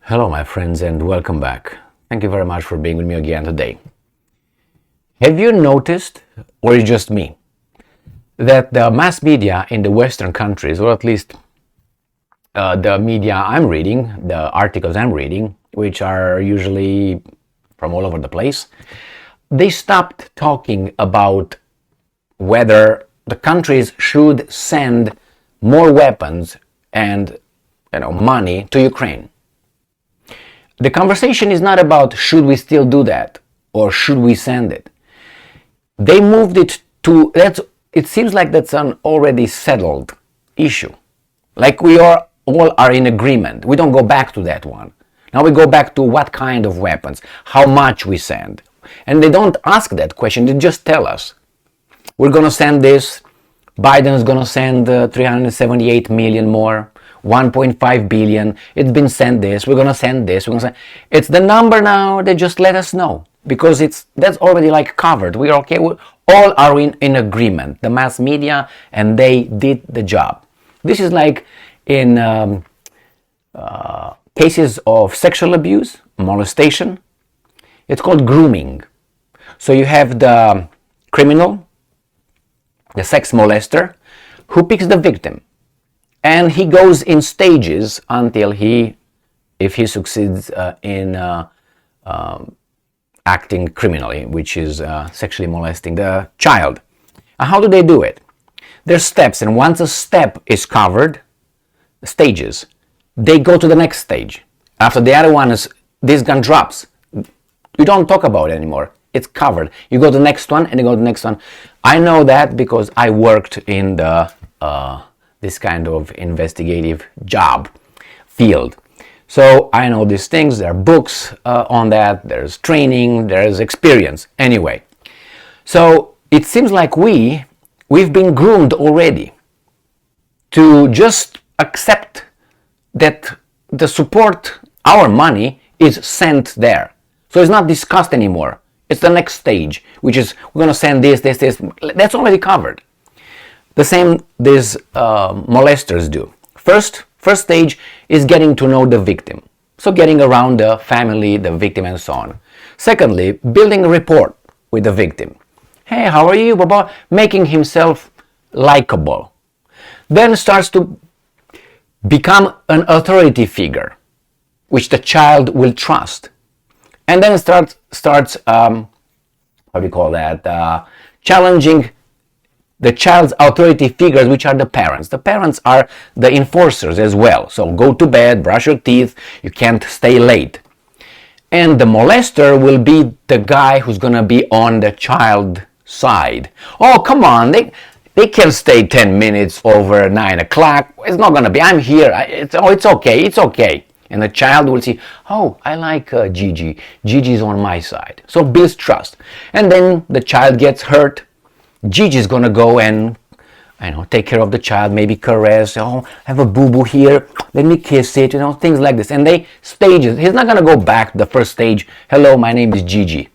Hello, my friends, and welcome back. Thank you very much for being with me again today. Have you noticed, or is it just me, that the mass media in the Western countries, or at least the media I'm reading, the articles I'm reading, which are usually from all over the place, they stopped talking about whether the countries should send more weapons and money to Ukraine. The conversation is not about should we still do that or should we send it. They moved it to it seems like that's an already settled issue. Like we all are in agreement. We don't go back to that one. Now we go back to what kind of weapons, how much we send. And they don't ask that question, they just tell us. We're going to send this, Biden's going to send 378 million more. 1.5 billion, it's been sent this, we're gonna send this, it's the number now, they just let us know, because that's already like covered, we're okay, we all are in agreement, the mass media, and they did the job. This is like in cases of sexual abuse, molestation, it's called grooming. So you have the criminal, the sex molester, who picks the victim. And he goes in stages until if he succeeds in acting criminally, which is sexually molesting the child. And how do they do it? There's steps, and once a step is covered, stages, they go to the next stage. After the other one this gun drops. You don't talk about it anymore. It's covered. You go to the next one, and you go to the next one. I know that because I worked in the this kind of investigative job field. So I know these things, there are books on that, there's training, there's experience. Anyway, so it seems like we've been groomed already to just accept that the support, our money, is sent there. So it's not discussed anymore. It's the next stage, which is we're going to send this. That's already covered. The same these molesters do. First stage is getting to know the victim. So getting around the family, the victim, and so on. Secondly, building a rapport with the victim. Hey, how are you? Baba? Making himself likable. Then starts to become an authority figure, which the child will trust. And then starts challenging the child's authority figures, which are the parents. The parents are the enforcers as well. So go to bed, brush your teeth, you can't stay late. And the molester will be the guy who's going to be on the child side. Oh, come on, they can stay 10 minutes over 9 o'clock. It's not going to be, I'm here, it's okay. And the child will see, oh, I like Gigi. Gigi's on my side. So builds trust. And then the child gets hurt. Gigi's gonna go and take care of the child, maybe caress, I have a boo-boo here, let me kiss it, things like this. And they stages. He's not gonna go back to the first stage, hello, my name is Gigi.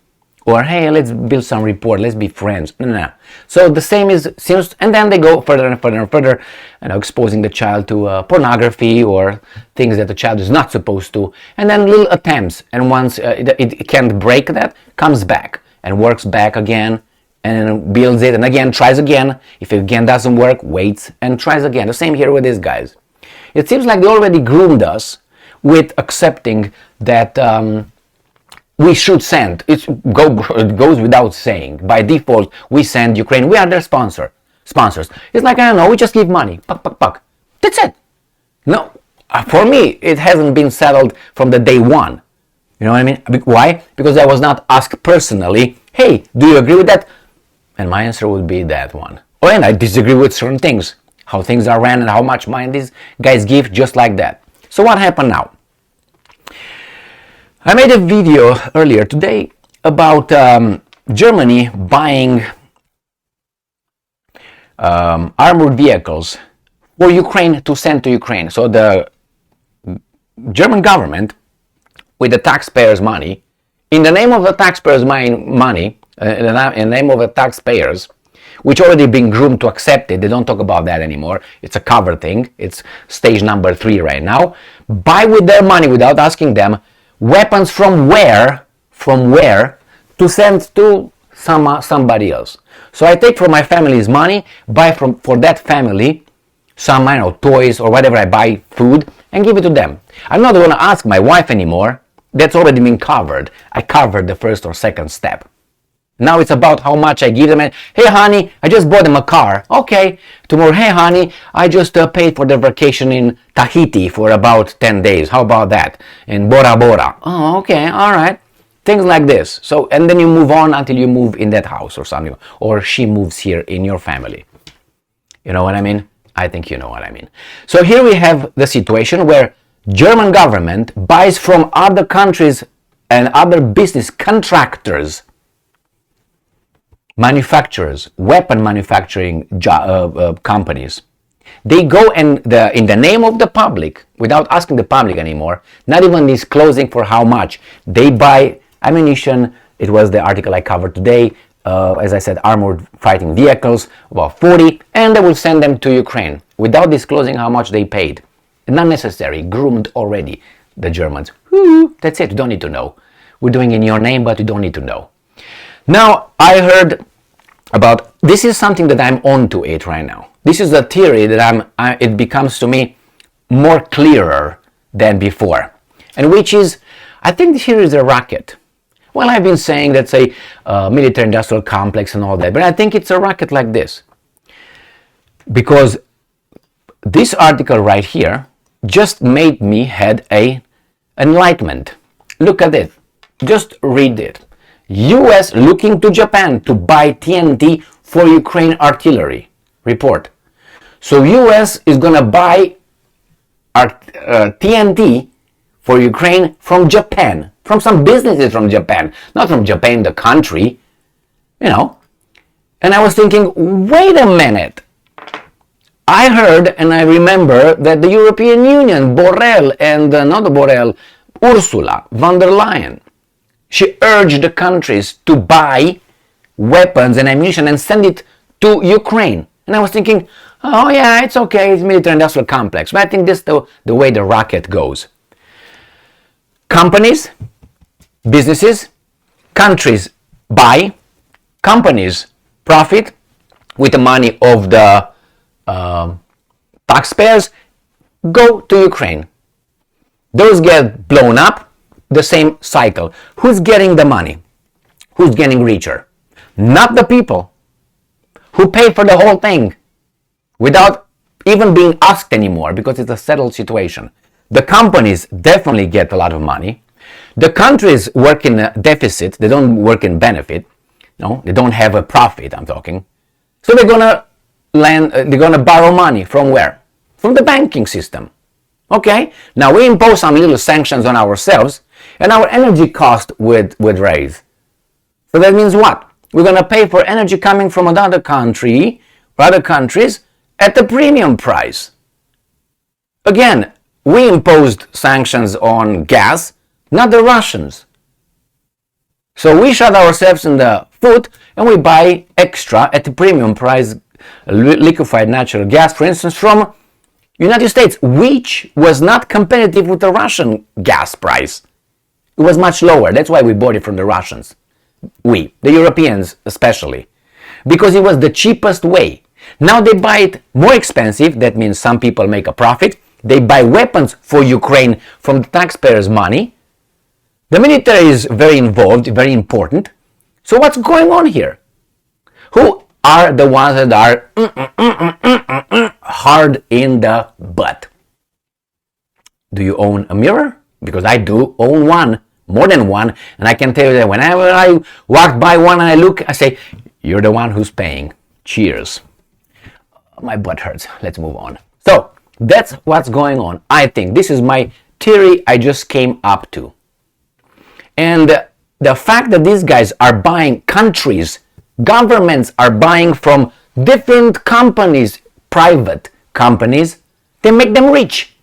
Or hey, let's build some rapport, let's be friends. No. So the same seems, and then they go further and further and further, exposing the child to pornography or things that the child is not supposed to. And then little attempts, and once it can't break that, comes back and works back again, and builds it, and again tries again. If it again doesn't work, waits and tries again. The same here with these guys. It seems like they already groomed us with accepting that we should send. It goes without saying. By default, we send Ukraine. We are their sponsors. It's like, I don't know, we just give money. Puck. That's it. No, for me, it hasn't been settled from the day one. You know what I mean? Why? Because I was not asked personally, hey, do you agree with that? And my answer would be that one. Oh, and I disagree with certain things. How things are ran and how much money these guys give, just like that. So what happened now? I made a video earlier today about Germany buying armored vehicles for Ukraine to send to Ukraine. So the German government, with the taxpayers' money, in the name of the taxpayers' money, in the name of the taxpayers, which already been groomed to accept it. They don't talk about that anymore. It's a cover thing. It's stage number 3 right now. Buy with their money without asking them weapons from where to send to somebody else. So I take from my family's money, buy for that family some, I don't know, toys or whatever I buy, food, and give it to them. I'm not going to ask my wife anymore. That's already been covered. I covered the first or second step. Now it's about how much I give them. And, hey honey, I just bought them a car. Okay. Tomorrow, hey honey, I just paid for the vacation in Tahiti for about 10 days. How about that? In Bora Bora. Oh, okay, all right. Things like this. So, and then you move on until you move in that house or something. Or she moves here in your family. You know what I mean? I think you know what I mean. So here we have the situation where German government buys from other countries and other business contractors, manufacturers, weapon manufacturing companies. They go and in the name of the public, without asking the public anymore, not even disclosing for how much, they buy ammunition. It was the article I covered today. As I said, armored fighting vehicles, about 40, and they will send them to Ukraine without disclosing how much they paid. Not necessary, groomed already, the Germans. That's it, you don't need to know. We're doing in your name, but you don't need to know. Now, I heard about, this is something that I'm on to it right now. This is a theory that it becomes to me more clearer than before. And which is, I think here is a racket. Well, I've been saying that's a military-industrial complex and all that, but I think it's a racket like this. Because this article right here just made me had a enlightenment. Look at it. Just read it. US looking to Japan to buy TNT for Ukraine artillery. Report. So US is going to buy TNT for Ukraine from Japan. From some businesses from Japan, not from Japan the country, you know. And I was thinking, wait a minute. I heard and I remember that the European Union, Borrell and Ursula von der Leyen, she urged the countries to buy weapons and ammunition and send it to Ukraine. And I was thinking, oh yeah, it's okay, it's military-industrial complex. But I think this is the way the racket goes. Companies, businesses, countries buy, companies profit with the money of the taxpayers, go to Ukraine. Those get blown up, the same cycle. Who's getting the money? Who's getting richer? Not the people who pay for the whole thing without even being asked anymore because it's a settled situation. The companies definitely get a lot of money. The countries work in a deficit. They don't work in benefit. No, they don't have a profit, I'm talking. So they're gonna borrow money from where? From the banking system. Okay? Now we impose some little sanctions on ourselves and our energy cost would raise. So that means what? We're gonna pay for energy coming from another country or other countries at the premium price. Again, we imposed sanctions on gas, not the Russians. So we shot ourselves in the foot and we buy extra at the premium price liquefied natural gas, for instance, from United States, which was not competitive with the Russian gas price. It was much lower. That's why we bought it from the Russians. We, the Europeans especially, because it was the cheapest way. Now they buy it more expensive. That means some people make a profit. They buy weapons for Ukraine from the taxpayers' money. The military is very involved, very important. So what's going on here? Who are the ones that are hard in the butt? Do you own a mirror? Because I do own one, more than one, and I can tell you that whenever I walk by one and I look, I say, you're the one who's paying. Cheers. My butt hurts. Let's move on. So that's what's going on. I think this is my theory I just came up to. And the fact that these guys are buying countries, governments are buying from different companies, private companies, they make them rich.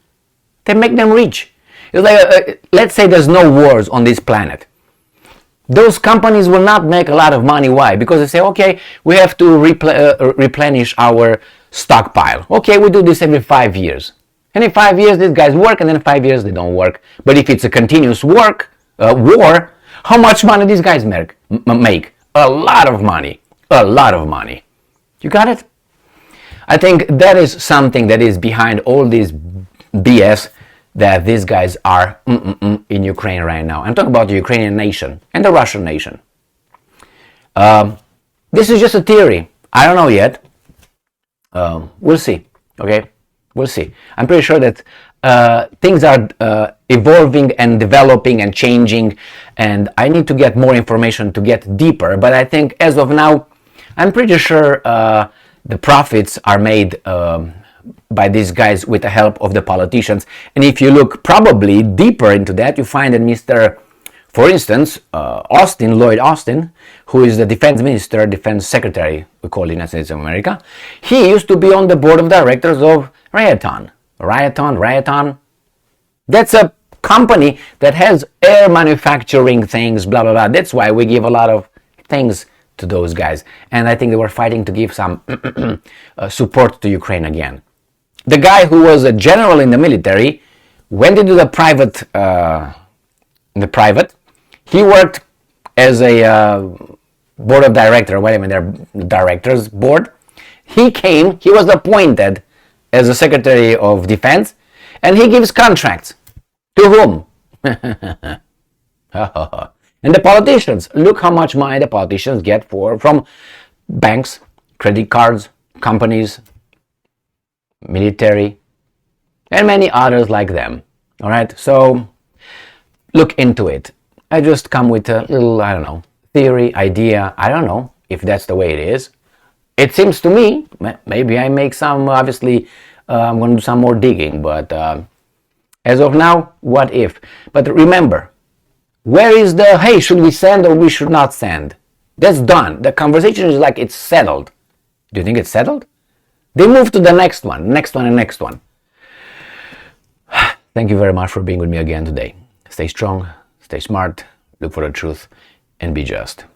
They make them rich. It's like, let's say there's no wars on this planet. those companies will not make a lot of money. Why? Because they say, okay, we have to replenish our stockpile. Okay, we do this every 5 years. And in 5 years, these guys work, and then in 5 years, they don't work. But if it's a continuous war, how much money these guys make? A lot of money. A lot of money. You got it? I think that is something that is behind all this BS that these guys are in Ukraine right now. I'm talking about the Ukrainian nation and the Russian nation. This is just a theory. I don't know yet. We'll see. Okay? We'll see. I'm pretty sure that things are evolving and developing and changing, and I need to get more information to get deeper. But I think as of now, I'm pretty sure the profits are made by these guys with the help of the politicians. And if you look probably deeper into that, you find that for instance, Lloyd Austin, who is the defense minister, defense secretary, we call it in the United States of America, he used to be on the board of directors of Raytheon. That's a company that has air manufacturing things, blah, blah, blah. That's why we give a lot of things to those guys. And I think they were fighting to give some support to Ukraine again. The guy who was a general in the military went into the private. He worked as a board of director, whatever their directors board. He was appointed as a secretary of defense, and he gives contracts. To whom? And the politicians, look how much money the politicians get from banks, credit cards, companies, military, and many others like them. All right, so look into it. I just come with a little, I don't know, theory, idea. I don't know if that's the way it is. It seems to me, maybe I make some, obviously, I'm going to do some more digging, but as of now, what if? But remember, where is the, hey, should we send or we should not send? That's done. The conversation is like it's settled. Do you think it's settled? They move to the next one. Thank you very much for being with me again today. Stay strong, stay smart, look for the truth, and be just.